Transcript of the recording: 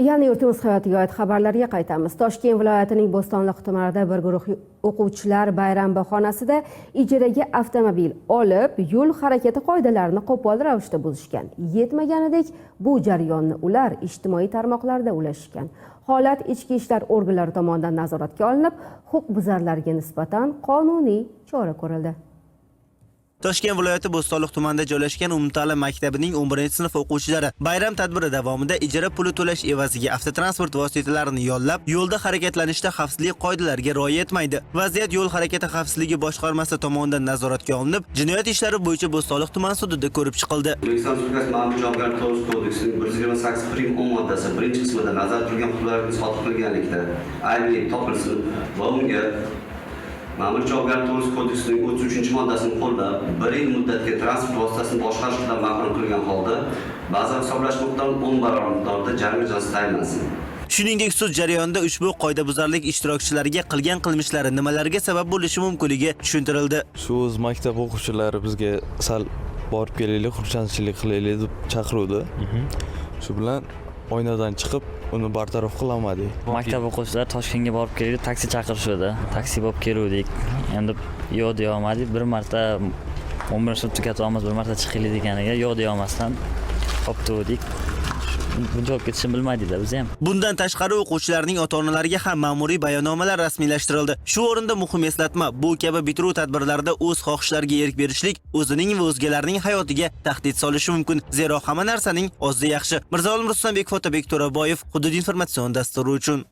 Yana yurtimiz hayotiga oid xabarlarga qaytamiz. Toshkent viloyatining Bo'stonliq tumanida bir guruh o'quvchilar bayram bahonasida ijaraga avtomobil olib, yo'l harakati qoidalarini qo'pol ravishda buzishgan. Yetmaganidek, bu jarayonni ular ijtimoiy tarmoqlarda ulashgan. Holat ichki ishlar organlari tomonidan nazoratga olinib, huquqbuzarlarga nisbatan qonuniy chora ko'rildi. Toshkent viloyati Bo'stonliq tumanida joylashgan umumta'lim maktabining 11-sinf o'quvchilari bayram tadbiri davomida ijara puli to'lash evaziga avtotransport vositalarini yollab, yo'lda harakatlanishda xavfsizlik qoidalariga rioya etmaydi. Vaziyat yo'l harakati xavfsizligi boshqarmasi tomonidan nazoratga olinib, jinoyat ishlari bo'yicha Bo'stonliq tuman sudida ko'rib chiqildi. O'zbekiston Respublikasi Ma'muriy javobgarlik to'g'risida kodeksining 128.10 moddasi 1-qismida nazarda turilgan pullarni sotib qilganlikda aybli topilsin va unga Ma'muriy javobgarlik to'g'risida kodeksining 33-moddasini qo'llab, 1 yil muddatga transport vositasini boshqarishdan mahrum qilgan holda baza hisoblash miqdoridan 10 barobar miqdorda jarima jazosi tayinlansin. Shuningdek, sud jarayonida ushbu qoidabuzarlik ishtirokchilariga qilgan qilmishlari nimalarga sabab bo'lishi mumkinligi tushuntirildi. Shu o'z maktab o'quvchilari bizga sal borib kelaylik, xursandchilik qilaylik deb chaqiruvdi. Shu bilan oynadan chiqib, uni bartaraf qilolmadik. Maktab o'quvchilari Toshkentga borib kelaylik, taksi chaqirishdi. Taksi bo'lib keluvdik. Endi yo'q deya olmadik. Bir marta 11 sinf tugatamiz, bir marta chiqaylik deganiga yo'q deya olmasdan qoptirdik. Buncha olib ketishni bilmaydi-da biz ham. Bundan tashqari o'quvchilarning ota-onalariga ham ma'muriy bayonnomalar rasmiylashtirildi. Shu o'rinda muhim eslatma, bu kabi bitiruv tadbirlarida o'z xohishlariga erk berishlik o'zining va o'zgalarning hayotiga tahdid solishi mumkin. Zero hamma narsaning o'zi yaxshi. Mirzo Olim Ruslanbek, Fotabek To'raboyev, Hudud informatsion dasturi uchun.